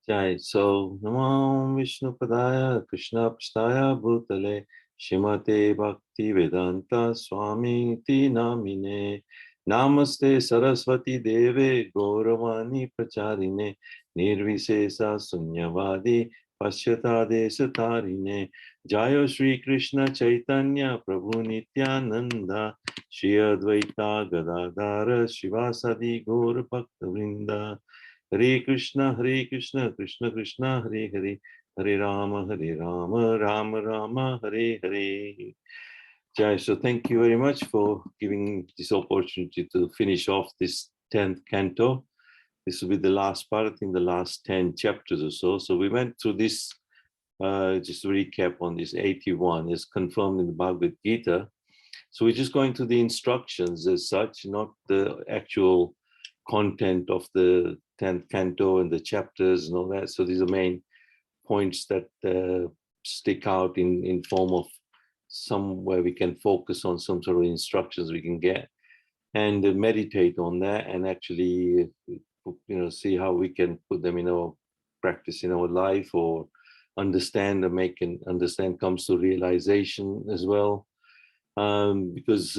Jai. So, Namo Vishnu Padaya, Krishna Pastaya Bhutale, Shimate Bhakti Vedanta Swami Ti Namine, Namaste Saraswati Deve, Gauravani Pracharine, Nirvisesa Sunyavadi, Pashyata Desatarine, Jayo Shri Krishna Chaitanya, Prabhu Nityananda, Shri Advaita Gadadara, Shivasadi Gaur Bhakta Vrinda, Hare Krishna, Krishna Krishna, Hare Hare, Hare Rama, Rama Rama, Hare Hare. Jai, so thank you very much for giving this opportunity to finish off this 10th canto. This will be the last part, I think the last 10 chapters or so. So we went through this, just to recap on this 81, is confirmed in the Bhagavad Gita. So we're just going through the instructions as such, not the actual content of the 10th canto and the chapters and all that. So these are main points that stick out in form of somewhere we can focus on some sort of instructions we can get and meditate on that and actually, see how we can put them in our practice in our life or understand and make and understand comes to realization as well. Because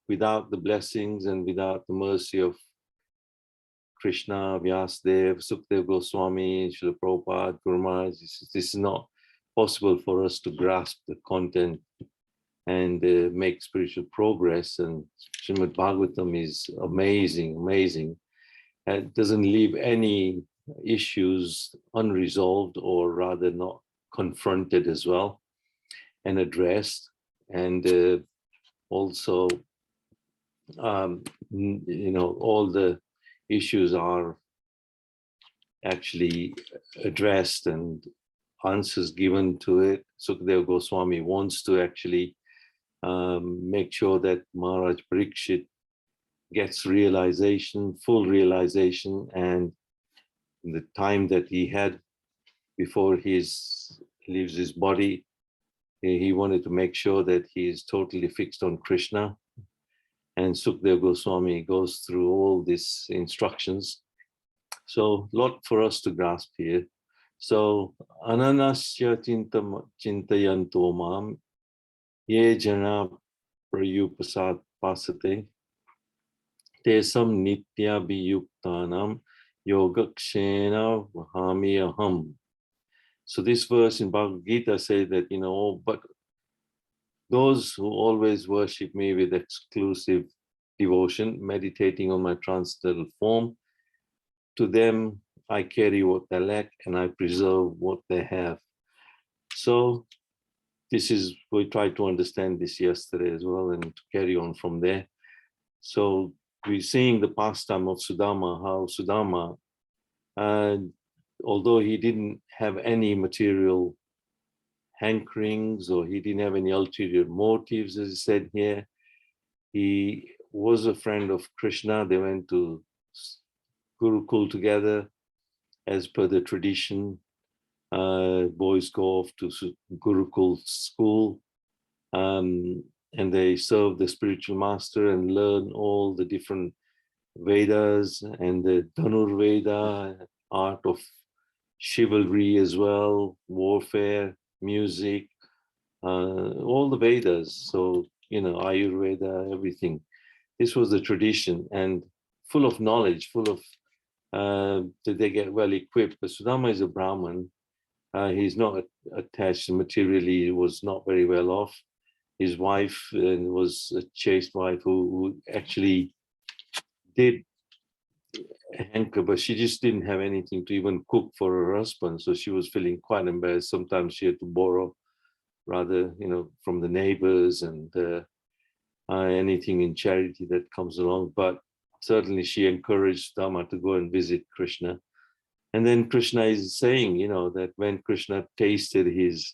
without the blessings and without the mercy of Krishna, Vyasdev, Sukhdev Goswami, Srila Prabhupada, Guru Maharaj, this is not possible for us to grasp the content and make spiritual progress. And Srimad Bhagavatam is amazing, amazing. And it doesn't leave any issues unresolved or rather not confronted as well and addressed. And also, all the issues are actually addressed and answers given to it. Sukadeva Goswami wants to actually make sure that Maharaj Parikshit gets realization, full realization, and the time that he had before he leaves his body, he wanted to make sure that he is totally fixed on Krishna. And Sukadeva Goswami goes through all these instructions. So a lot for us to grasp here. So, ananasya chintayanto mam ye jana prayupasat pasate tesam nitya biyuktanam yogakshena vahami aham. So this verse in Bhagavad Gita says that, but those who always worship me with exclusive devotion, meditating on my transcendental form, to them I carry what they lack and I preserve what they have. So we tried to understand this yesterday as well and to carry on from there. So we're seeing the pastime of Sudama, how Sudama, although he didn't have any material hankerings or he didn't have any ulterior motives, as he said here, he was a friend of Krishna. They went to Gurukul together as per the tradition. Boys go off to Gurukul school and they serve the spiritual master and learn all the different Vedas and the Dhanur Veda, art of chivalry as well, warfare, music, all the Vedas. So, Ayurveda, everything. This was the tradition and full of knowledge, full of, did they get well equipped? But Sudama is a Brahman. He's not attached materially, he was not very well off. His wife was a chaste wife who actually did hanker, but she just didn't have anything to even cook for her husband. So she was feeling quite embarrassed. Sometimes she had to borrow rather, from the neighbors and anything in charity that comes along. But certainly she encouraged Dhamma to go and visit Krishna. And then Krishna is saying, that when Krishna tasted his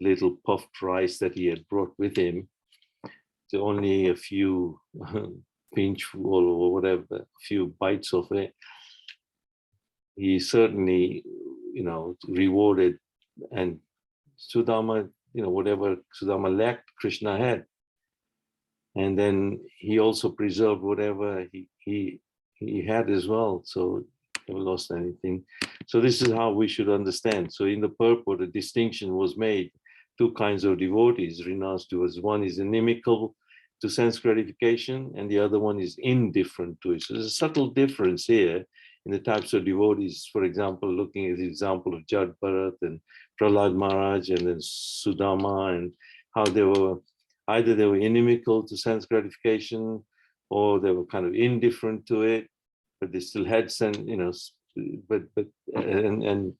little puffed rice that he had brought with him, only a few pinchful or whatever, a few bites of it, he certainly, rewarded. And Sudama, whatever Sudama lacked, Krishna had. And then he also preserved whatever he had as well. So never lost anything. So this is how we should understand. So in the purport, a distinction was made. Two kinds of devotees, renounced devotees. One is inimical to sense gratification, and the other one is indifferent to it. So there's a subtle difference here in the types of devotees. For example, looking at the example of Jad Bharat and Prahlad Maharaj and then Sudama, and how they were either they were inimical to sense gratification or they were kind of indifferent to it, but they still had sense, and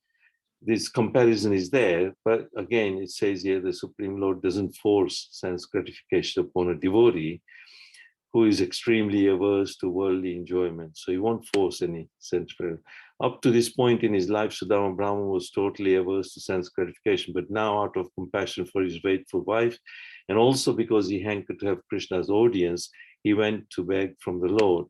this comparison is there. But again, it says here the Supreme Lord doesn't force sense gratification upon a devotee who is extremely averse to worldly enjoyment. So he won't force any sense gratification. Up to this point in his life, Sudama Brahman was totally averse to sense gratification, but now out of compassion for his faithful wife, and also because he hankered to have Krishna's audience, he went to beg from the Lord.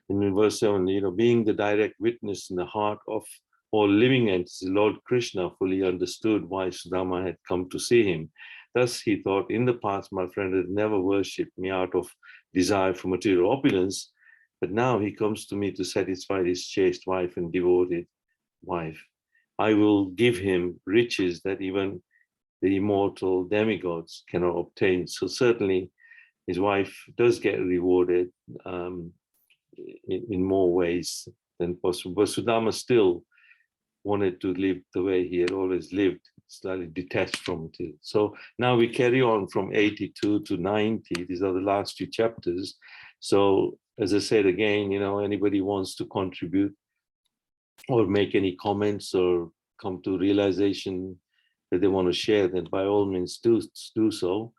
In verse 7, being the direct witness in the heart of all living entities, Lord Krishna fully understood why Sudama had come to see him. Thus he thought, in the past, my friend had never worshipped me out of desire for material opulence, but now he comes to me to satisfy his chaste wife and devoted wife. I will give him riches that even the immortal demigods cannot obtain. So certainly his wife does get rewarded in more ways than possible. But Sudama still wanted to live the way he had always lived, slightly detached from it. So now we carry on from 82 to 90. These are the last two chapters. So as I said again, anybody wants to contribute or make any comments or come to realization that they want to share, then by all means do so.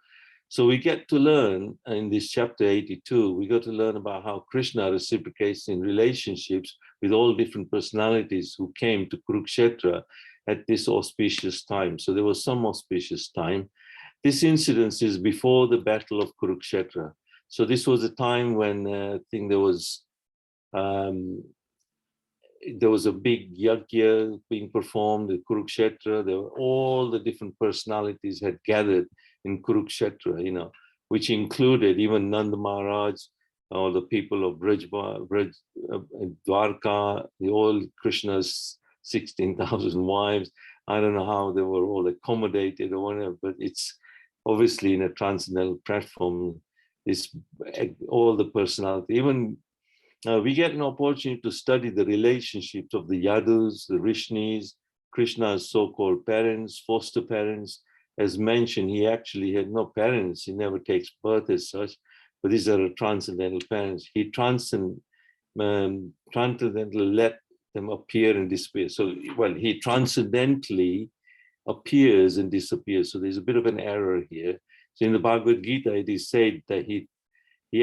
So we get to learn in this chapter 82, we got to learn about how Krishna reciprocates in relationships with all different personalities who came to Kurukshetra at this auspicious time. So there was some auspicious time. This incident is before the Battle of Kurukshetra. So this was a time when I think there was a big yajna being performed at Kurukshetra. There were all the different personalities had gathered in Kurukshetra, which included even Nanda Maharaj, all the people of Dwarka, all Krishna's 16,000 wives. I don't know how they were all accommodated or whatever, but it's obviously in a transcendental platform. It's all the personality. Even we get an opportunity to study the relationships of the Yadus, the Rishnis, Krishna's so-called parents, foster parents. As mentioned, he actually had no parents. He never takes birth as such, but these are transcendental parents. He transcendentally let them appear and disappear. So, he transcendentally appears and disappears. So there's a bit of an error here. So in the Bhagavad Gita, it is said that he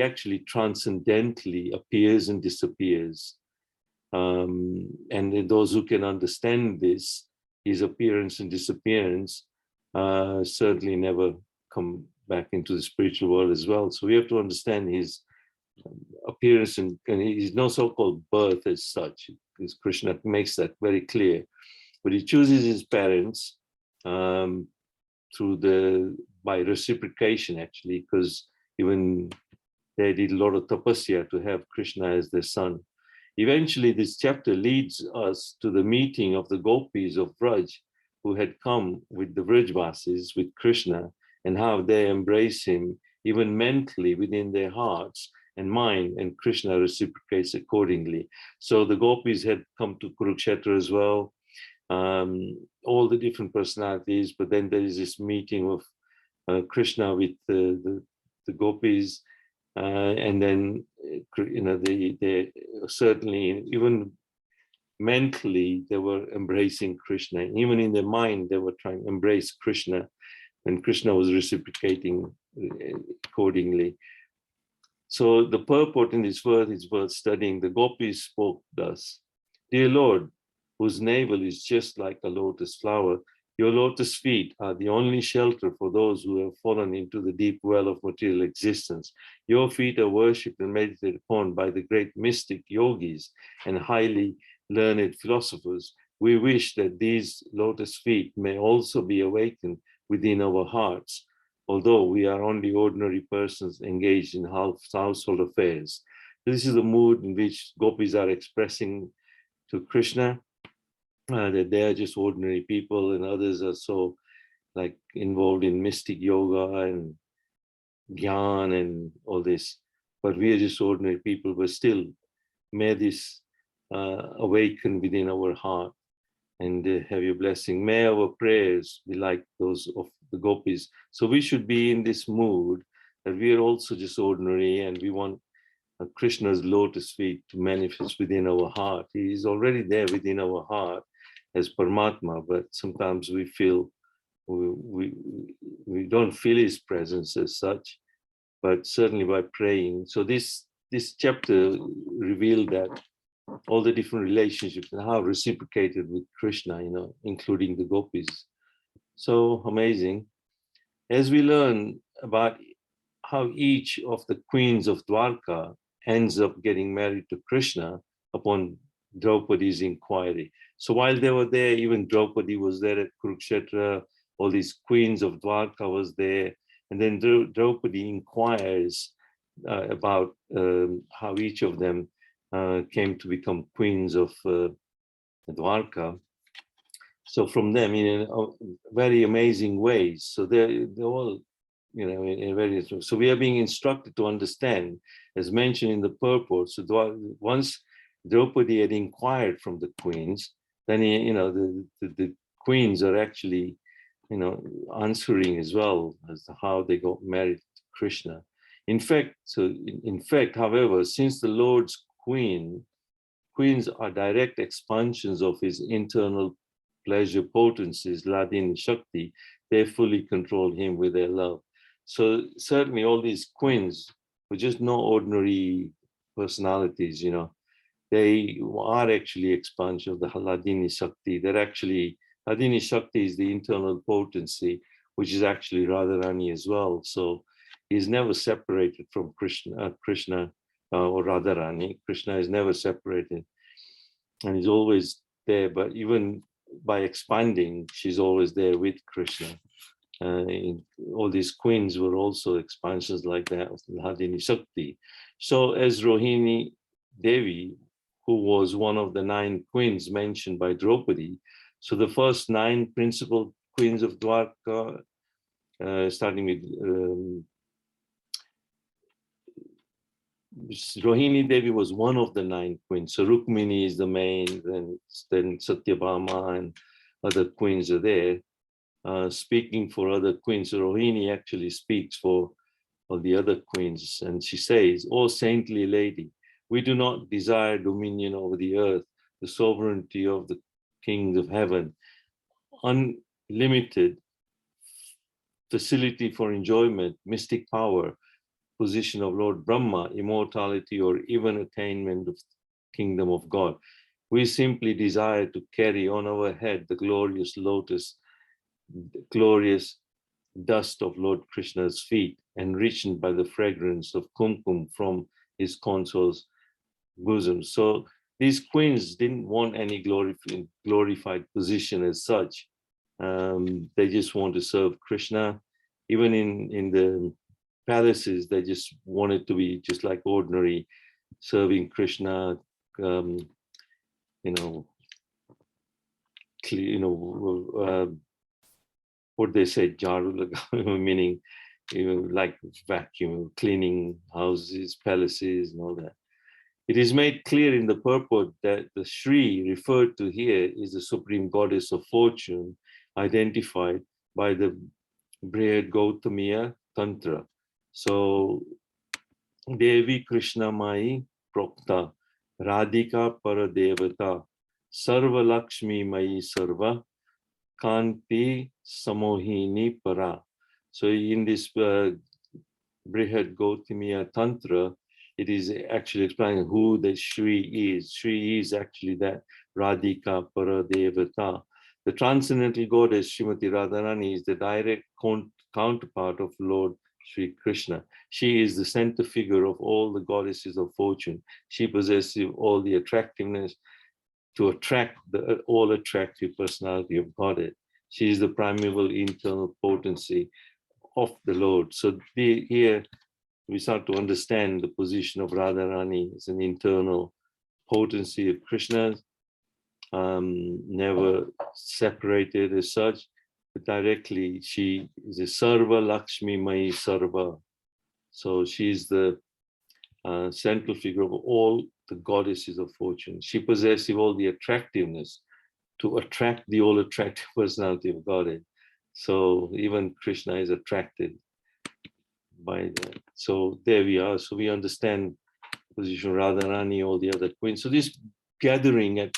actually transcendentally appears and disappears. And those who can understand this, his appearance and disappearance, certainly never come back into the spiritual world as well. So we have to understand his appearance, and he's no so-called birth as such, because Krishna makes that very clear. But he chooses his parents by reciprocation, actually, because even they did a lot of tapasya to have Krishna as their son. Eventually, this chapter leads us to the meeting of the gopis of Vraj, who had come with the Vrajvasis, with Krishna, and how they embrace him even mentally within their hearts and mind, and Krishna reciprocates accordingly. So the gopis had come to Kurukshetra as well, all the different personalities, but then there is this meeting of Krishna with the gopis, and then they certainly, even mentally, they were embracing Krishna. Even in their mind, they were trying to embrace Krishna, and Krishna was reciprocating accordingly. So the purport in this verse is worth studying. The gopis spoke thus: "Dear Lord, whose navel is just like a lotus flower, your lotus feet are the only shelter for those who have fallen into the deep well of material existence. Your feet are worshipped and meditated upon by the great mystic yogis and highly learned philosophers. We wish that these lotus feet may also be awakened within our hearts, although we are only ordinary persons engaged in household affairs." This is the mood in which gopis are expressing to Krishna, that they are just ordinary people, and others are so like involved in mystic yoga and Gyan and all this. But we are just ordinary people, but still, may this awaken within our heart and have your blessing. May our prayers be like those of the gopis. So we should be in this mood that we are also just ordinary and we want Krishna's lotus feet to manifest within our heart. He is already there within our heart as Paramatma, but sometimes we feel we don't feel his presence as such, but certainly by praying. So this chapter revealed that all the different relationships and how reciprocated with Krishna, including the gopis. So amazing. As we learn about how each of the queens of Dwarka ends up getting married to Krishna upon Draupadi's inquiry. So while they were there, even Draupadi was there at Kurukshetra, all these queens of Dwarka was there, and then Draupadi inquires about how each of them came to become queens of Dwarka. So from them, in very amazing ways. So they're all, in various ways. So we are being instructed to understand, as mentioned in the purport. So once Draupadi had inquired from the queens, then the queens are actually, answering as well as to how they got married to Krishna. In fact, however, since the Lord's queens are direct expansions of his internal pleasure potencies, Ladini Shakti, they fully control him with their love. So certainly all these queens were just no ordinary personalities, They are actually expansion of the Ladini Shakti. They're actually, Ladini Shakti is the internal potency, which is actually Radharani as well. So he's never separated from Krishna or Radharani. Krishna is never separated. And he's always there, but even by expanding, she's always there with Krishna. All these queens were also expansions like that of Ladini Shakti. So as Rohini Devi, who was one of the 9 queens mentioned by Draupadi, so the first 9 principal queens of Dwarka, starting with Rohini Devi was one of the 9 queens. So Rukmini is the main, then Satyabhama and other queens are there. Speaking for other queens, so Rohini actually speaks for all the other queens, and she says, "O saintly lady, we do not desire dominion over the earth, the sovereignty of the kings of heaven, unlimited facility for enjoyment, mystic power, position of Lord Brahma, immortality, or even attainment of kingdom of God. We simply desire to carry on our head the glorious lotus, the glorious dust of Lord Krishna's feet, enriched by the fragrance of kumkum from his consort's bosom." So these queens didn't want any glorified position as such. They just want to serve Krishna. Even in the palaces, they just wanted to be just like ordinary, serving Krishna. What they say, jaru, meaning like vacuum, cleaning houses, palaces, and all that. It is made clear in the purport that the Shri referred to here is the supreme goddess of fortune, identified by the Brihad Gautamiya Tantra. So, Devi Krishna Mai Prokta, Radhika Paradevata, Sarva Lakshmi Mai Sarva, Kanti Samohini Para. So in this Brihad Gautamiya Tantra, it is actually explaining who the Shri is. Shri is actually that Radhika Paradevata. The transcendental goddess Srimati Radharani is the direct counterpart of Lord Sri Krishna. She is the center figure of all the goddesses of fortune. She possesses all the attractiveness to attract the all-attractive personality of Godhead. She is the primeval internal potency of the Lord. So here we start to understand the position of Radharani as an internal potency of Krishna. never separated as such, but directly she is a Sarva Lakshmi Mai Sarva. So she's the central figure of all the goddesses of fortune. She possesses all the attractiveness to attract the all attractive personality of Godhead. So even Krishna is attracted by that. So there we are. So we understand the position of Radharani, all the other queens. So this gathering at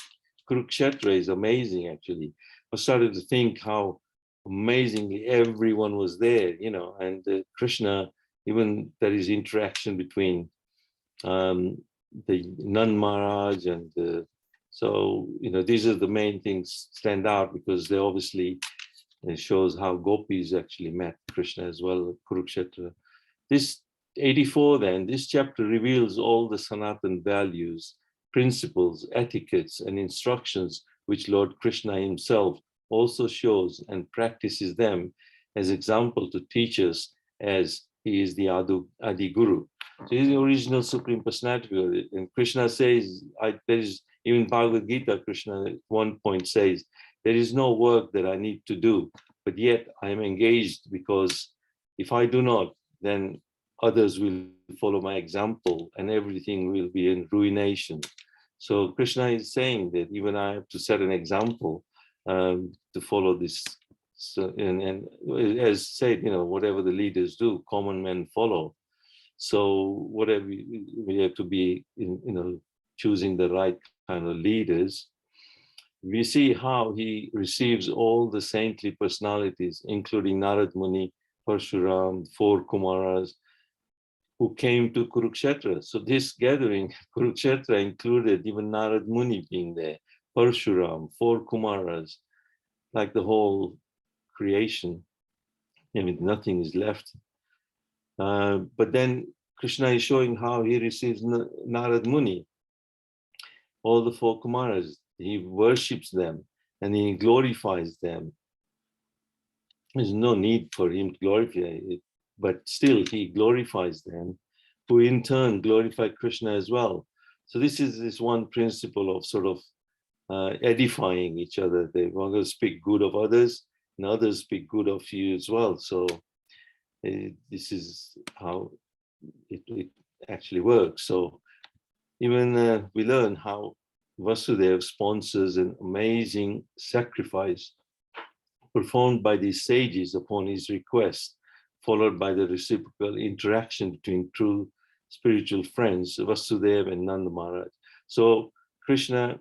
Kurukshetra is amazing, actually. I started to think how amazingly everyone was there, and Krishna, even there is interaction between the Nand Maharaj and so, these are the main things stand out because they obviously, it shows how gopis actually met Krishna as well at Kurukshetra. This 84 then, this chapter reveals all the Sanatan values, principles, etiquettes, and instructions which Lord Krishna himself also shows and practices them as example to teach us, as he is the Adi Guru. So he's the original Supreme Personality. And Krishna says, there is, even Bhagavad Gita, Krishna at one point says, there is no work that I need to do, but yet I am engaged because if I do not, then others will follow my example and everything will be in ruination. So Krishna is saying that even I have to set an example to follow this. So, and as said, whatever the leaders do, common men follow. So whatever we have to be, choosing the right kind of leaders. We see how he receives all the saintly personalities, including Narad Muni, Parshuram, 4 Kumaras, who came to Kurukshetra. So this gathering, Kurukshetra, included even Narad Muni being there, Parshuram, 4 Kumaras, like the whole creation. Nothing is left. But then Krishna is showing how he receives Narad Muni, all the 4 Kumaras. He worships them and he glorifies them. There's no need for him to glorify it, but still he glorifies them, who in turn glorify Krishna as well. So this is this one principle of sort of edifying each other. They want to speak good of others, and others speak good of you as well. So this is how it actually works. So even we learn how Vasudeva sponsors an amazing sacrifice performed by these sages upon his request, followed by the reciprocal interaction between true spiritual friends, Vasudeva and Nanda Maharaj. So Krishna,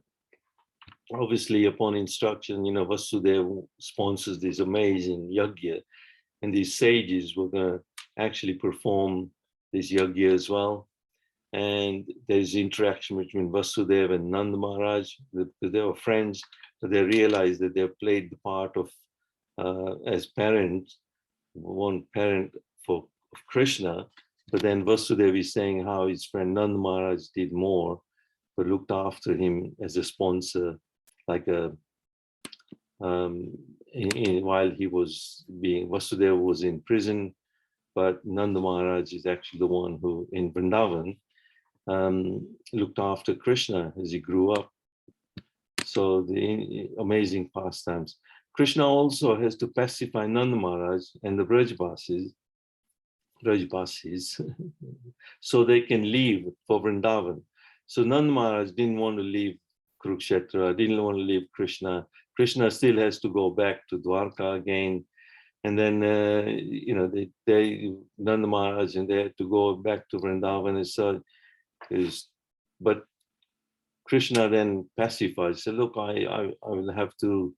obviously upon instruction, Vasudeva sponsors this amazing yajna, and these sages were going to actually perform this yajna as well. And there's interaction between Vasudeva and Nanda Maharaj, because they were friends, but they realized that they played the part of as parents, one parent of Krishna, but then Vasudeva is saying how his friend Nanda Maharaj did more, but looked after him as a sponsor, like while he was Vasudeva was in prison, but Nanda Maharaj is actually the one who in Vrindavan looked after Krishna as he grew up. So the amazing pastimes. Krishna also has to pacify Nanda Maharaj and the Brajbasis, so they can leave for Vrindavan. So Nanda Maharaj didn't want to leave Kurukshetra, didn't want to leave Krishna. Krishna still has to go back to Dwarka again. And then, Nanda Maharaj, and they had to go back to Vrindavan and so but Krishna then pacifies, said, look, I will have to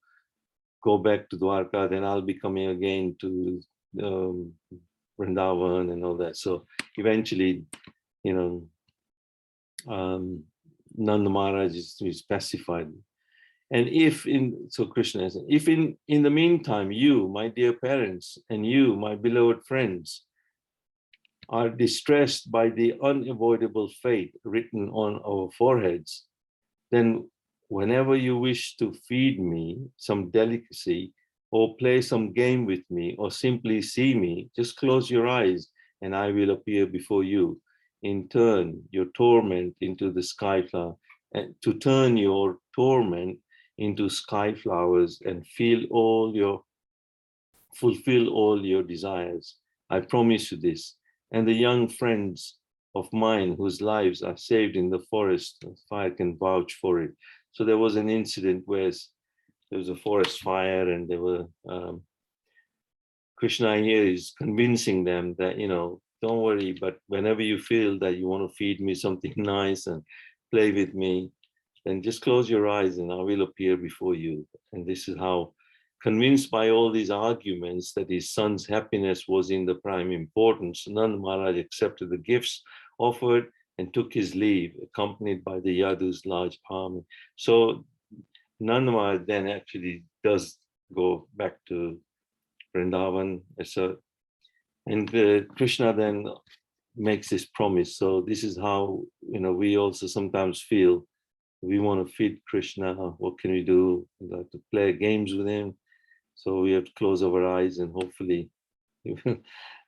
go back to Dwarka, then I'll be coming again to Vrindavan and all that. So eventually, Nanda Maharaj is pacified. And so Krishna said, if in the meantime, you, my dear parents, and you, my beloved friends, are distressed by the unavoidable fate written on our foreheads, then whenever you wish to feed me some delicacy or play some game with me or simply see me, just close your eyes and I will appear before you. In turn, your torment into the sky flower, and to turn your torment into sky flowers and fulfill all your desires. I promise you this. And the young friends of mine whose lives are saved in the forest fire can vouch for it. So there was an incident where there was a forest fire, and there were Krishna here is convincing them that, don't worry, but whenever you feel that you want to feed me something nice and play with me, then just close your eyes and I will appear before you. And this is how, convinced by all these arguments that his son's happiness was in the prime importance, Nand Maharaj accepted the gifts offered and took his leave, accompanied by the Yadu's large army. So Nand Maharaj then actually does go back to Vrindavan. And Krishna then makes this promise. So this is how, we also sometimes feel we want to feed Krishna. What can we do? We like to play games with him. So we have to close our eyes, and hopefully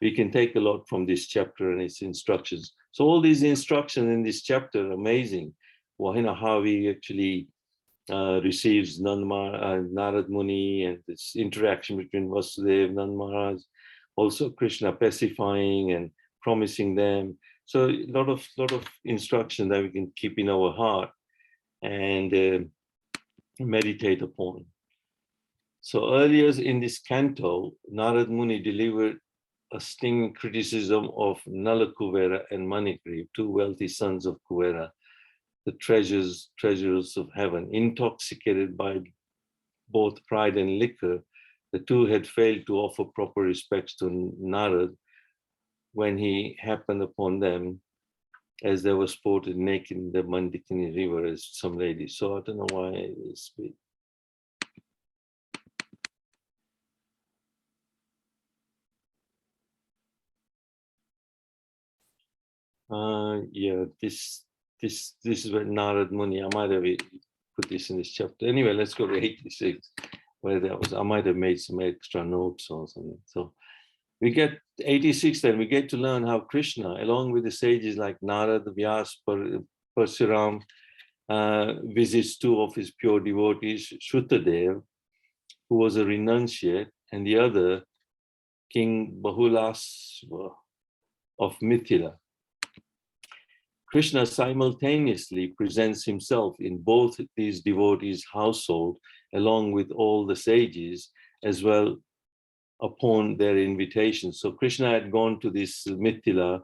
we can take a lot from this chapter and its instructions. So all these instructions in this chapter are amazing. Well, how he actually receives Narad Muni, and this interaction between Vasudev, Nand Maharaj, also Krishna pacifying and promising them. So a lot of instruction that we can keep in our heart and meditate upon. So earlier in this canto, Narad Muni delivered a stinging criticism of Nala Kuvera and Manikri, two wealthy sons of Kuvera, the treasures of heaven. Intoxicated by both pride and liquor, the two had failed to offer proper respects to Narad when he happened upon them as they were sported naked in the Mandakini river as some ladies. So I don't know why it's bit. Yeah, this is where Narad Muni, I might have put this in this chapter. Anyway, let's go to 86, where that was. I might have made some extra notes or something. So we get 86, then we get to learn how Krishna, along with the sages like Narad, Vyas, Parsuram, visits two of his pure devotees, Shrutadev, who was a renunciate, and the other, King Bahulasva of Mithila. Krishna simultaneously presents himself in both these devotees' household, along with all the sages, as well upon their invitation. So Krishna had gone to this Mithila,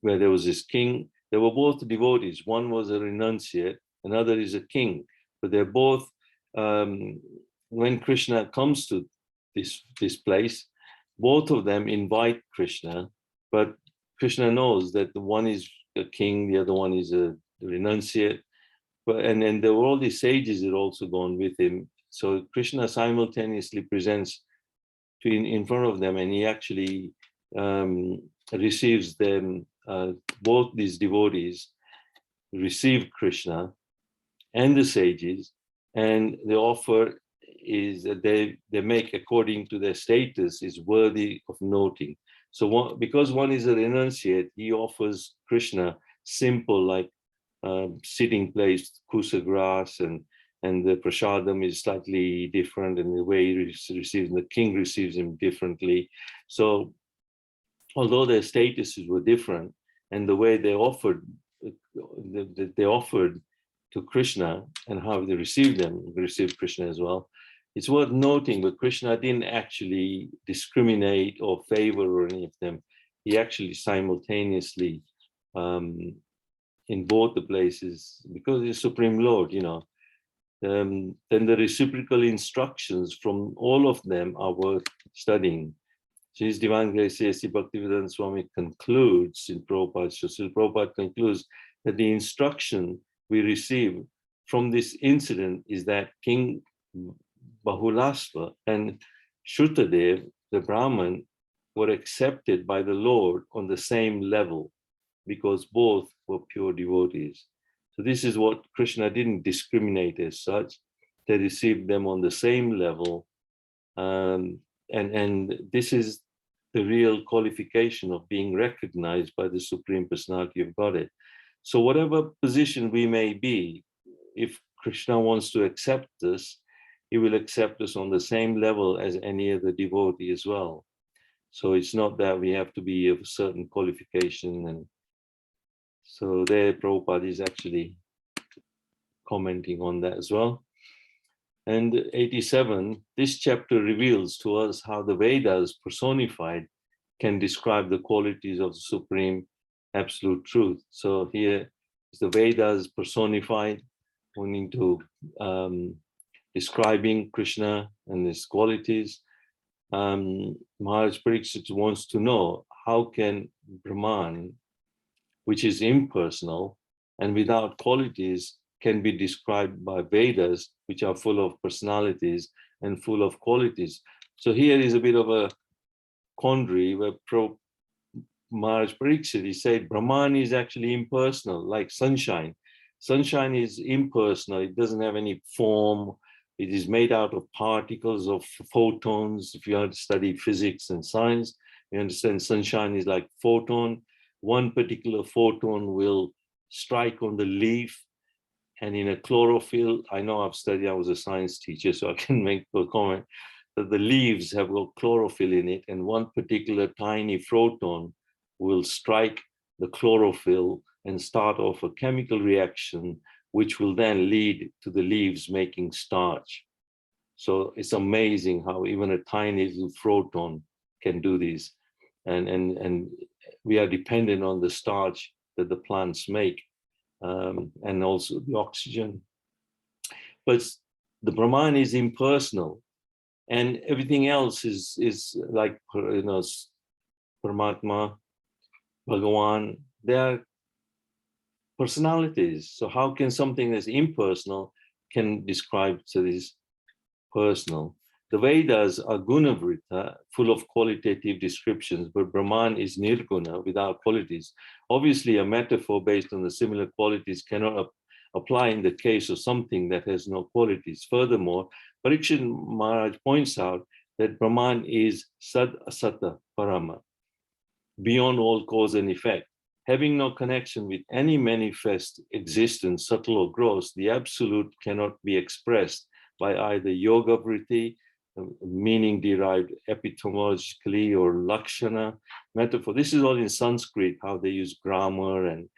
where there was this king. They were both devotees. One was a renunciate, another is a king. But they're both, when Krishna comes to this place, both of them invite Krishna, but Krishna knows that the one is a king, the other one is a renunciate. And then there were all these sages that also gone with him. So Krishna simultaneously presents in front of them, and he actually receives them, both these devotees receive Krishna and the sages, and the offer is that they make according to their status is worthy of noting. So because one is a renunciate, he offers Krishna simple, like sitting place, kusa grass, and the prasadam is slightly different, and the way he receives, the king receives him differently. So although their statuses were different, and the way they offered to Krishna and how they received Krishna as well, it's worth noting that Krishna didn't actually discriminate or favor or any of them. He actually simultaneously, in both the places, because he's Supreme Lord, then the reciprocal instructions from all of them are worth studying. So His Divine Grace A.C. Bhaktivedanta Swami concludes in Prabhupada. So Prabhupada concludes that the instruction we receive from this incident is that King Bahulasva and Shrutadev, the Brahman, were accepted by the Lord on the same level because both were pure devotees. So this is what Krishna didn't discriminate as such. They received them on the same level. And this is the real qualification of being recognized by the Supreme Personality of Godhead. So whatever position we may be, if Krishna wants to accept us, he will accept us on the same level as any other devotee as well. So it's not that we have to be of a certain qualification. And so there Prabhupada is actually commenting on that as well. And 87, this chapter reveals to us how the Vedas personified can describe the qualities of the Supreme Absolute Truth. So here is the Vedas personified, pointing to describing Krishna and his qualities. Maharaj Pariksit wants to know, how can Brahman, which is impersonal and without qualities, can be described by Vedas, which are full of personalities and full of qualities? So here is a bit of a quandary where Maharaj Pariksit, he said Brahman is actually impersonal, like sunshine. Sunshine is impersonal, it doesn't have any form, it is made out of particles of photons. If you want to study physics and science, you understand sunshine is like photon. One particular photon will strike on the leaf, and in a chlorophyll, I know I've studied, I was a science teacher, so I can make a comment, that the leaves have got chlorophyll in it, and one particular tiny photon will strike the chlorophyll and start off a chemical reaction, which will then lead to the leaves making starch. So it's amazing how even a tiny little photon can do this. And we are dependent on the starch that the plants make, and also the oxygen. But the Brahman is impersonal, and everything else is like, Paramatma, Bhagavan, they are personalities. So how can something that's impersonal can describe to this personal? The Vedas are gunavrita, full of qualitative descriptions, but Brahman is nirguna, without qualities. Obviously, a metaphor based on the similar qualities cannot apply in the case of something that has no qualities. Furthermore, Parikshit Maharaj points out that Brahman is sad asata parama, beyond all cause and effect. Having no connection with any manifest existence, subtle or gross, the absolute cannot be expressed by either yoga vritti, meaning derived epistemologically, or lakshana, metaphor. This is all in Sanskrit, how they use grammar and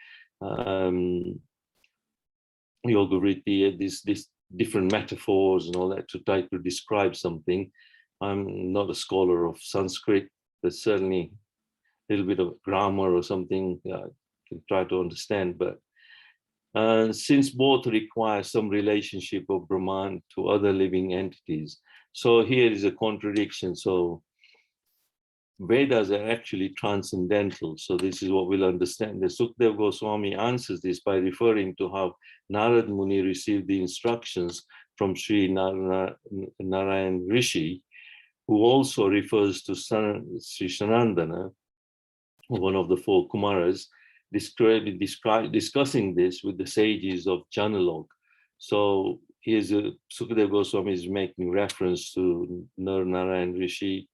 yoga vritti, these different metaphors and all that to try to describe something. I'm not a scholar of Sanskrit, but certainly a little bit of grammar or something to try to understand. But since both require some relationship of Brahman to other living entities, so here is a contradiction. So Vedas are actually transcendental. So this is what we'll understand. The Sukdev Goswami answers this by referring to how Narad Muni received the instructions from Sri Narayan Rishi, who also refers to Sri Sanandana, one of the four Kumaras, discussing this with the sages of Janalok. So here's Sukadeva Goswami is making reference to Narayan Rishi.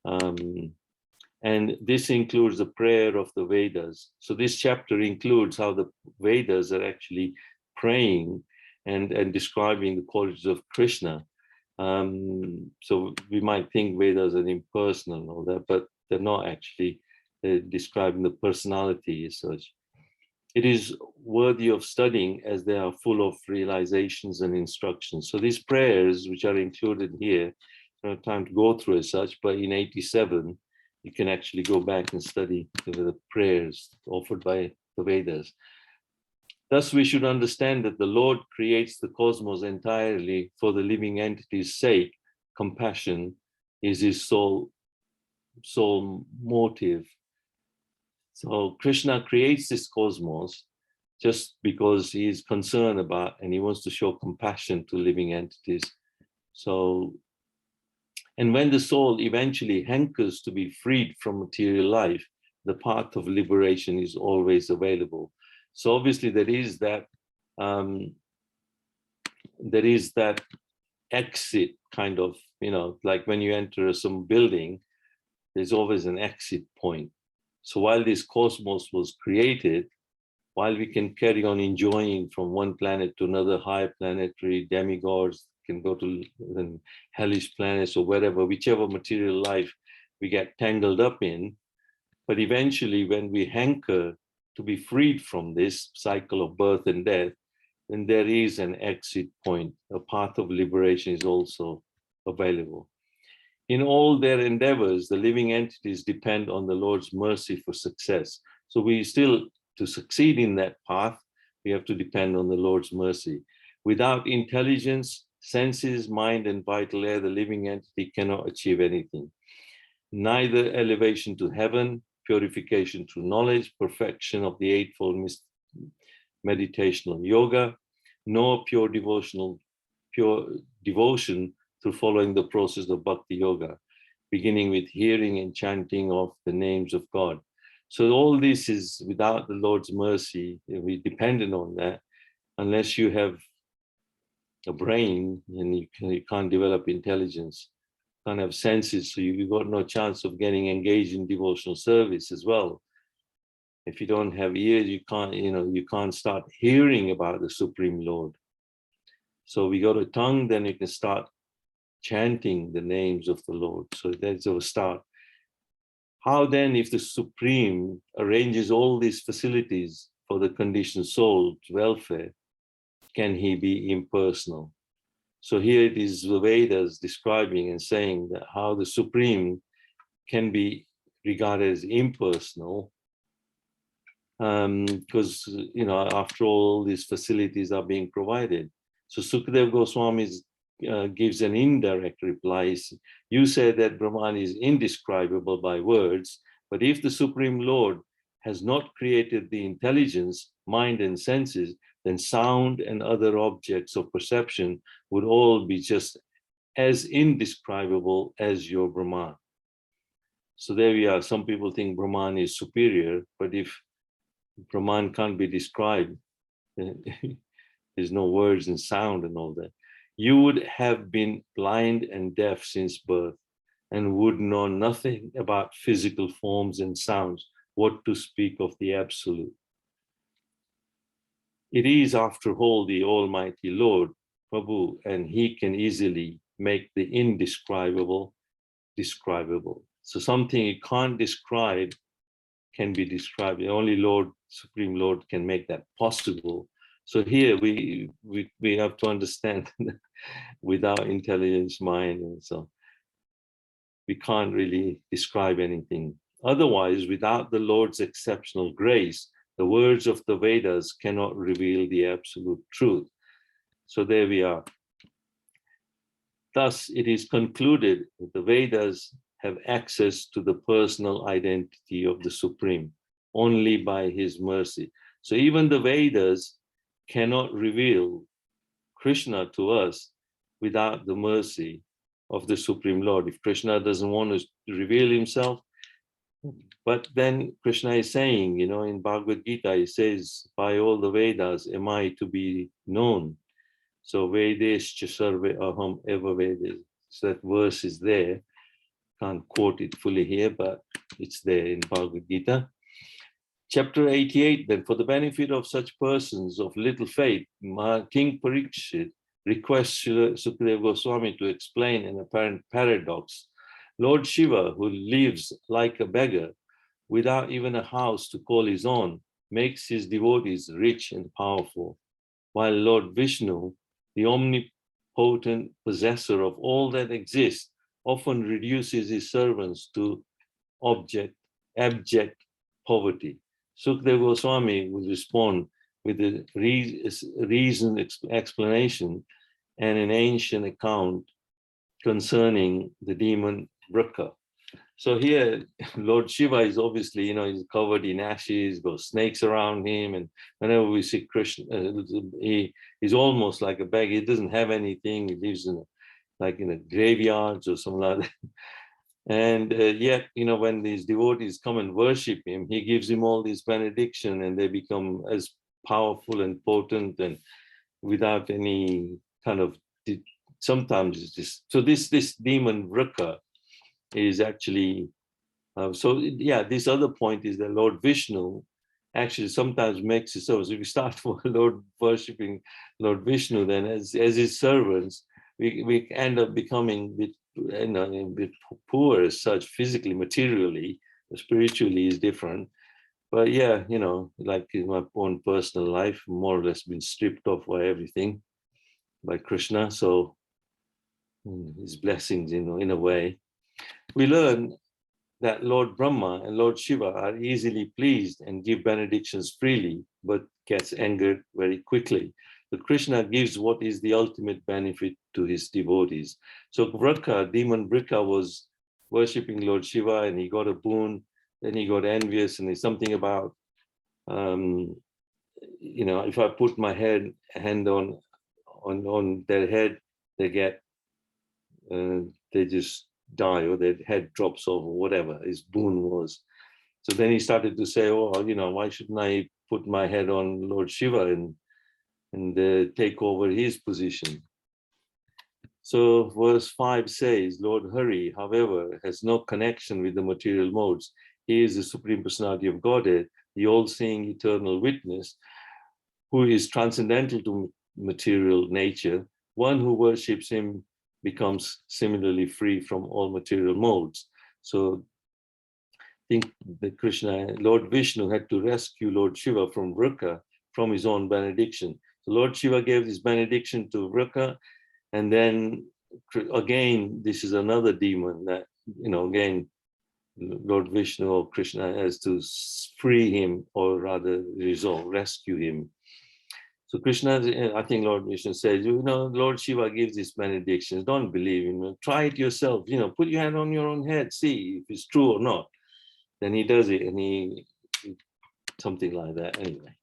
And this includes the prayer of the Vedas. So this chapter includes how the Vedas are actually praying and describing the qualities of Krishna. So we might think Vedas are impersonal and all that, but they're not actually. They're describing the personality as such. It is worthy of studying as they are full of realizations and instructions. So these prayers, which are included here, I don't have time to go through as such, but in 87, you can actually go back and study the prayers offered by the Vedas. Thus, we should understand that the Lord creates the cosmos entirely for the living entity's sake. Compassion is his sole motive. So Krishna creates this cosmos just because he is concerned about and he wants to show compassion to living entities. So, and when the soul eventually hankers to be freed from material life, the path of liberation is always available. So obviously there is that exit kind of, like when you enter some building, there's always an exit point. So while this cosmos was created, while we can carry on enjoying from one planet to another, high planetary demigods can go to hellish planets or wherever, whichever material life we get tangled up in. But eventually, when we hanker to be freed from this cycle of birth and death, then there is an exit point. A path of liberation is also available. In all their endeavors, the living entities depend on the Lord's mercy for success. So we still, to succeed in that path, we have to depend on the Lord's mercy. Without intelligence, senses, mind, and vital air, the living entity cannot achieve anything. Neither elevation to heaven, purification through knowledge, perfection of the eightfold meditational yoga, nor pure devotion through following the process of bhakti yoga, beginning with hearing and chanting of the names of God. So all this is without the Lord's mercy. We're dependent on that. Unless you have a brain, and you can't develop intelligence, can't have senses, so you've got no chance of getting engaged in devotional service as well. If you don't have ears, you can't start hearing about the Supreme Lord. So we got a tongue, then you can start chanting the names of the Lord. So that's our start. How then, if the Supreme arranges all these facilities for the conditioned soul's welfare, can he be impersonal? So here it is the Vedas describing and saying that how the Supreme can be regarded as impersonal, because after all, these facilities are being provided. So Sukadeva Goswami gives an indirect reply. You say that Brahman is indescribable by words, but if the Supreme Lord has not created the intelligence, mind, and senses, then sound and other objects of perception would all be just as indescribable as your Brahman. So there we are. Some people think Brahman is superior, but if Brahman can't be described, there's no words and sound and all that. You would have been blind and deaf since birth and would know nothing about physical forms and sounds, what to speak of the Absolute. It is, after all, the Almighty Lord, Prabhu, and he can easily make the indescribable describable. So something you can't describe can be described. The only Lord, Supreme Lord, can make that possible. So here we have to understand without intelligence, mind, and so we can't really describe anything. Otherwise, without the Lord's exceptional grace, the words of the Vedas cannot reveal the absolute truth. So there we are. Thus, it is concluded that the Vedas have access to the personal identity of the Supreme only by his mercy. So even the Vedas cannot reveal Krishna to us without the mercy of the Supreme Lord. If Krishna doesn't want to reveal himself, but then Krishna is saying, in Bhagavad Gita, he says, by all the Vedas am I to be known. So Vedescha sarve aham eva Vedes. So that verse is there. Can't quote it fully here, but it's there in Bhagavad Gita. Chapter 88, then, for the benefit of such persons of little faith, King Parikshit requests Sukadeva Goswami to explain an apparent paradox. Lord Shiva, who lives like a beggar, without even a house to call his own, makes his devotees rich and powerful, while Lord Vishnu, the omnipotent possessor of all that exists, often reduces his servants to abject poverty. Sukadeva Goswami will respond with a reasoned explanation and an ancient account concerning the demon Vraka. So here, Lord Shiva is obviously, he's covered in ashes, got snakes around him, and whenever we see Krishna, he's almost like a beggar. He doesn't have anything. He lives in a graveyards or something like that. And yet, when these devotees come and worship him, he gives him all these benediction, and they become as powerful and potent, and without any kind of. Sometimes it's just so. This demon Vraka is actually this other point is that Lord Vishnu actually sometimes makes it so. So if we start for Lord worshipping Lord Vishnu, then as his servants, we end up becoming a bit poor as such, physically, materially. Spiritually is different. But yeah, like in my own personal life, more or less been stripped off by everything by Krishna. So his blessings, in a way. We learn that Lord Brahma and Lord Shiva are easily pleased and give benedictions freely, but gets angered very quickly. So Krishna gives what is the ultimate benefit to his devotees. So demon Vrika, was worshipping Lord Shiva and he got a boon. Then he got envious, and there's something about, if I put my hand on their head, they get, they just die, or their head drops off, or whatever his boon was. So then he started to say, oh, why shouldn't I put my head on Lord Shiva and take over his position? So verse 5 says, Lord Hari, however, has no connection with the material modes. He is the Supreme Personality of Godhead, the all-seeing eternal witness, who is transcendental to material nature. One who worships him becomes similarly free from all material modes. So think that Lord Vishnu had to rescue Lord Shiva from Vrika, from his own benediction. So Lord Shiva gave this benediction to Vrika, and then again, this is another demon that, again, Lord Vishnu or Krishna has to free him, or rather rescue him. So Krishna, I think Lord Vishnu says, Lord Shiva gives these benedictions. Don't believe him. Try it yourself. Put your hand on your own head. See if it's true or not. Then he does it, and he something like that. Anyway,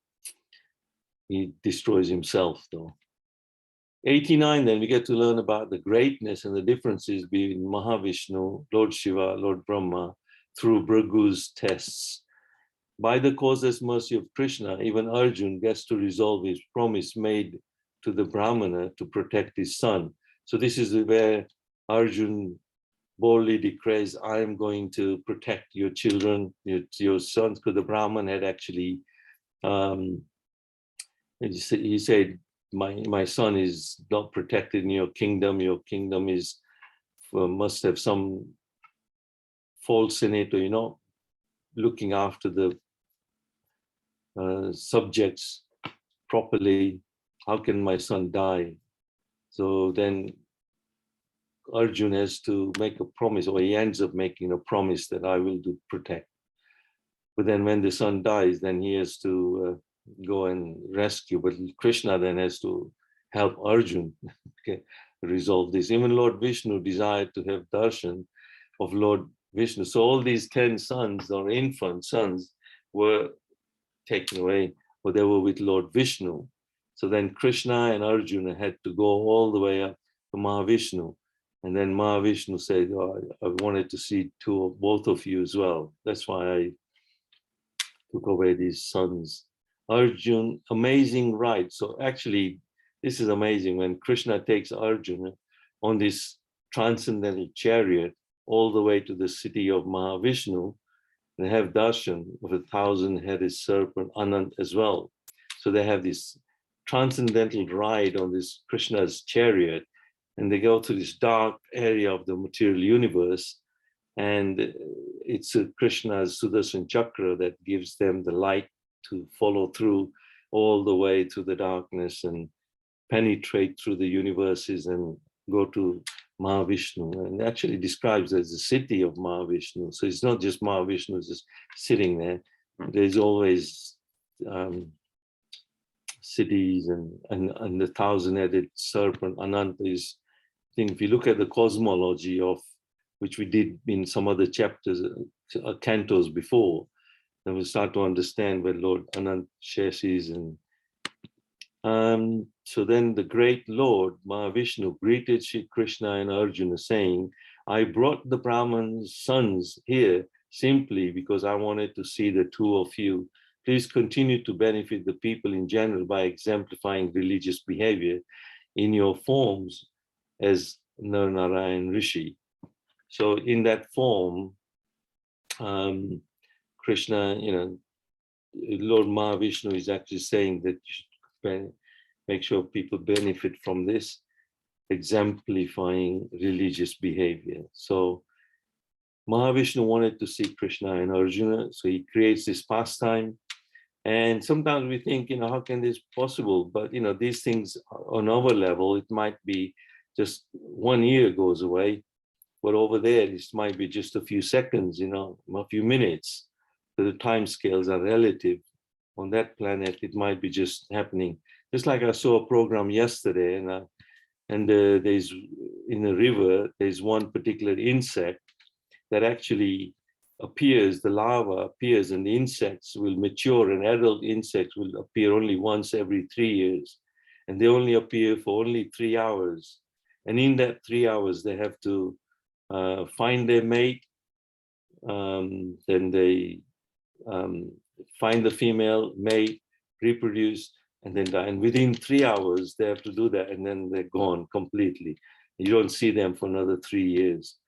he destroys himself, though. 89, then we get to learn about the greatness and the differences between Mahavishnu, Lord Shiva, Lord Brahma, through Bhrigu's tests. By the causeless mercy of Krishna, even Arjun gets to resolve his promise made to the Brahmana to protect his son. So this is where Arjun boldly declares, I am going to protect your children, your sons, because the Brahman had actually, he said, my son is not protected in your kingdom is must have some faults in it, or looking after the subjects properly. How can my son die? So then Arjun has to make a promise, or he ends up making a promise that I will protect. But then when the son dies, then he has to go and rescue. But Krishna then has to help Arjun resolve this. Even Lord Vishnu desired to have darshan of Lord Vishnu. So all these 10 sons, or infant sons, were taken away, but they were with Lord Vishnu. So then Krishna and Arjuna had to go all the way up to Mahavishnu. And then Mahavishnu said, I wanted to see both of you as well. That's why I took away these sons. Arjun, amazing ride. So actually, this is amazing when Krishna takes Arjuna on this transcendental chariot all the way to the city of Mahavishnu. They have darshan of a 1,000-headed serpent, Anant, as well. So they have this transcendental ride on this Krishna's chariot, and they go to this dark area of the material universe, and it's Krishna's Sudarshan Chakra that gives them the light to follow through all the way to the darkness and penetrate through the universes and go to Mahavishnu, and actually describes as the city of Mahavishnu. So it's not just Mahavishnu just sitting there. There's always cities and the 1,000-headed serpent. Ananta is, I think if you look at the cosmology of, which we did in some other chapters, cantos before, then we start to understand where Lord Anant Shesh is. And so then the great Lord Mahavishnu greeted Shri Krishna and Arjuna, saying, I brought the Brahman's sons here simply because I wanted to see the two of you. Please continue to benefit the people in general by exemplifying religious behavior in your forms as Narayan Rishi. So in that form, Krishna, Lord Mahavishnu is actually saying that you should make sure people benefit from this, exemplifying religious behavior. So Mahavishnu wanted to see Krishna and Arjuna, so he creates this pastime. And sometimes we think, how can this possible? But, these things on our level, it might be just 1 year goes away, but over there, it might be just a few seconds, a few minutes. So the time scales are relative. On that planet, it might be just happening. Just like I saw a program yesterday, and there's in a river, there's one particular insect that actually appears, the larva appears, and the insects will mature, and adult insects will appear only once every 3 years. And they only appear for only 3 hours. And in that 3 hours, they have to find their mate. Then they find the female mate, reproduce, and then die. And within 3 hours, they have to do that, and then they're gone completely. You don't see them for another 3 years.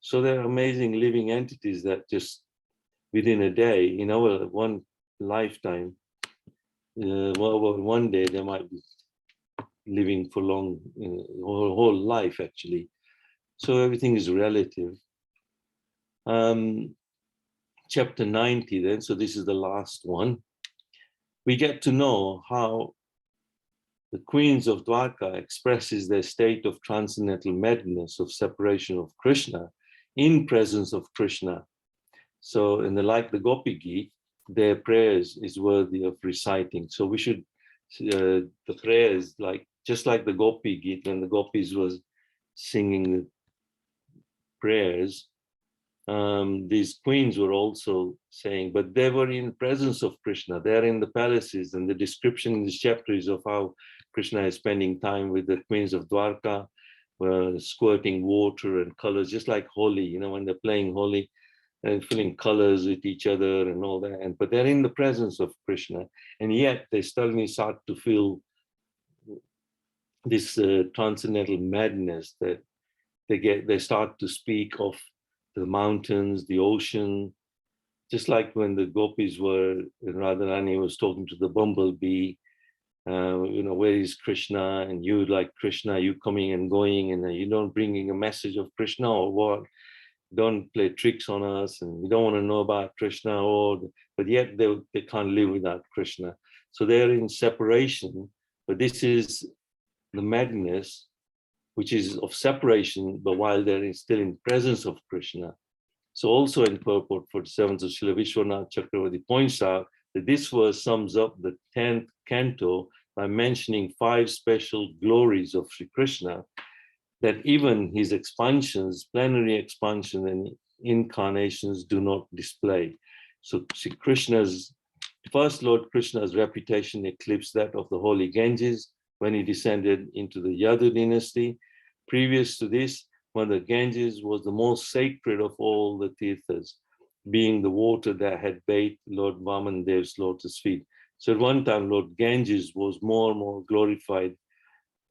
So they're amazing living entities that just within a day, in our one lifetime, one day they might be living for long, whole life actually. So everything is relative. Chapter 90 then, so this is the last one. We get to know how the queens of Dwarka expresses their state of transcendental madness of separation of Krishna in presence of Krishna. So in like the Gopi Geet, their prayers is worthy of reciting. So we should, the prayers, just like the Gopi Geet, when the gopis was singing the prayers, these queens were also saying, but they were in presence of Krishna. They're in the palaces, and the description in this chapter is of how Krishna is spending time with the queens of Dwarka, squirting water and colors, just like Holi, when they're playing Holi and filling colors with each other and all that. But they're in the presence of Krishna, and yet they suddenly start to feel this transcendental madness that they start to speak of the mountains, the ocean, just like when the gopis were, Radharani was talking to the bumblebee, where is Krishna? And you like Krishna, you coming and going, and you don't bringing a message of Krishna or what? Don't play tricks on us, and we don't want to know about Krishna, but yet they can't live without Krishna. So they're in separation, but this is the madness, which is of separation, but while they're still in presence of Krishna. So also in purport 47, so Srila Vishwanath Chakravarti points out that this verse sums up the 10th canto by mentioning 5 special glories of Sri Krishna, that even his expansions, plenary expansion and incarnations do not display. So Sri Krishna's, first Lord Krishna's reputation eclipsed that of the holy Ganges when he descended into the Yadu dynasty. Previous to this, when the Ganges was the most sacred of all the tirthas, being the water that had bathed Lord Vamandev's lotus feet. So at one time, Lord Ganges was more and more glorified.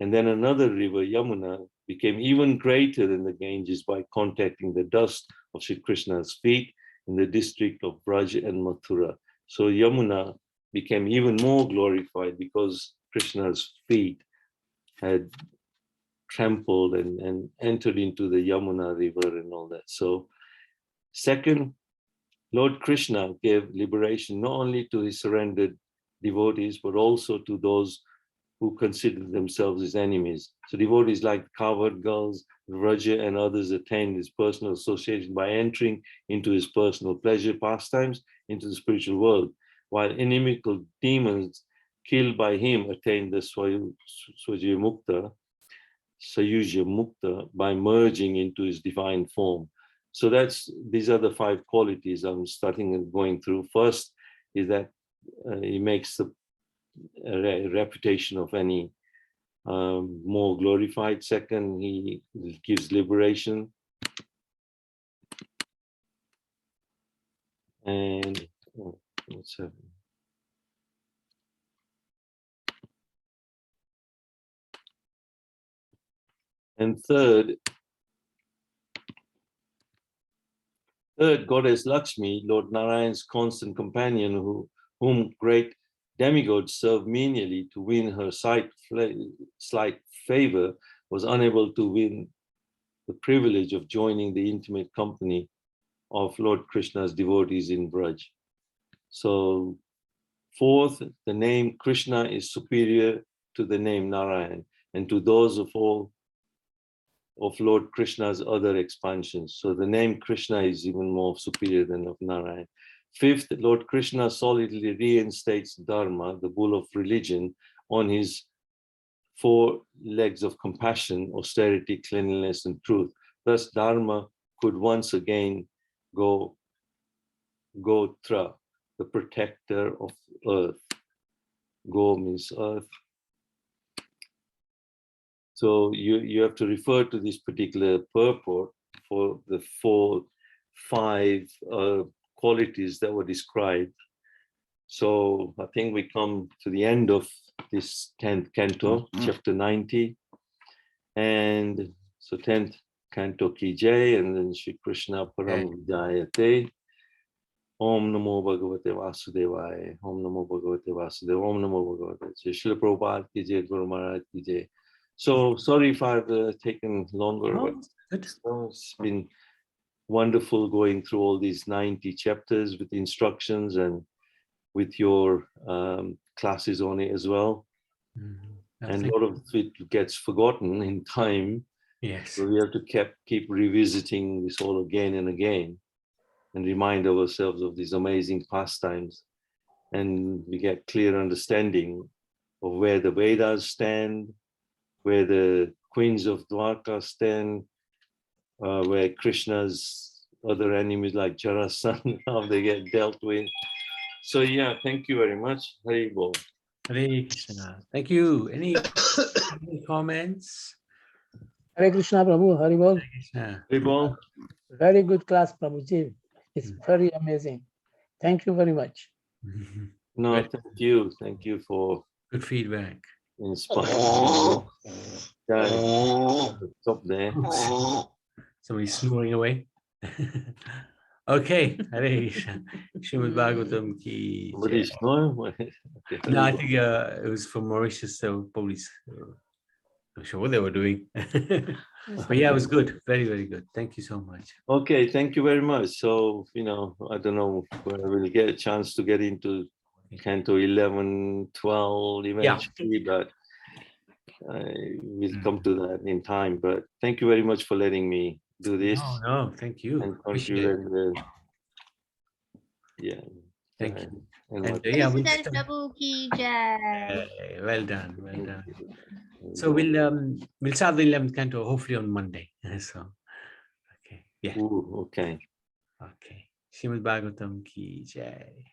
And then another river, Yamuna, became even greater than the Ganges by contacting the dust of Sri Krishna's feet in the district of Braj and Mathura. So Yamuna became even more glorified because Krishna's feet had trampled and entered into the Yamuna river and all that. So second, Lord Krishna gave liberation not only to his surrendered devotees, but also to those who considered themselves his enemies. So devotees like cowherd girls, Vraja and others attained his personal association by entering into his personal pleasure pastimes into the spiritual world, while inimical demons killed by him attained the Sayujya Mukta by merging into his divine form. So these are the 5 qualities I'm starting and going through. First is that he makes the reputation of any more glorified. Second, he gives liberation. And what's happening? And third, Goddess Lakshmi, Lord Narayan's constant companion, who whom great demigods serve menially to win her slight favor, was unable to win the privilege of joining the intimate company of Lord Krishna's devotees in Braj. So, fourth, the name Krishna is superior to the name Narayan and to those of all of Lord Krishna's other expansions. So the name Krishna is even more superior than of Narayan. Fifth, Lord Krishna solidly reinstates Dharma, the bull of religion, on his 4 legs of compassion, austerity, cleanliness, and truth. Thus, Dharma could once again go Gotra, the protector of earth. Go means earth. So you have to refer to this particular purport for the 5 qualities that were described. So I think we come to the end of this 10th canto, chapter 90. And so 10th canto ki jai, and then Shri Krishna Param Vijayate. Om Namo Bhagavate Vasudevaya. Om Namo Bhagavate Vasudevaya. Om Namo Bhagavate. So Srila Prabhupada ki jai, Guru Maharaj ki jai. So sorry if I've taken longer, but it's been wonderful going through all these 90 chapters with instructions and with your classes on it as well. And a lot of it gets forgotten in time. Yes. So we have to keep revisiting this all again and again and remind ourselves of these amazing pastimes. And we get clear understanding of where the Vedas stand, where the queens of Dwarka stand, where Krishna's other enemies like Jarasandha, how they get dealt with. So yeah, thank you very much. Hari Bol. Hare Krishna. Thank you. Any comments? Hare Krishna, Prabhu. Hari Bol. Hare Krishna. Hari Bol. Very good class, Prabhuji. It's very amazing. Thank you very much. No, Good. thank you. Thank you for Good feedback. inspiring. Stop there. Somebody snoring away. Okay. Hare Krishna. Srimad Bhagavatam ki What jai. is no? Okay, No, I Hari think it was from Mauritius, so probably not sure what they were doing. But yeah, it was good. Very, very good. Thank you so much. Okay, thank you very much. So, I don't know whether we'll get a chance to get into Canto 11, 12 eventually, but we'll come to that in time. But thank you very much for letting me do this. No, thank you. And Appreciate it. contribute. Yeah. Thank you. And And yeah, we'll President Prabhu ki jai. well done, well done. So we'll start the 11th canto hopefully on Monday. So okay, yeah. Ooh, okay. Okay. Srimad Bhagavatam ki jai.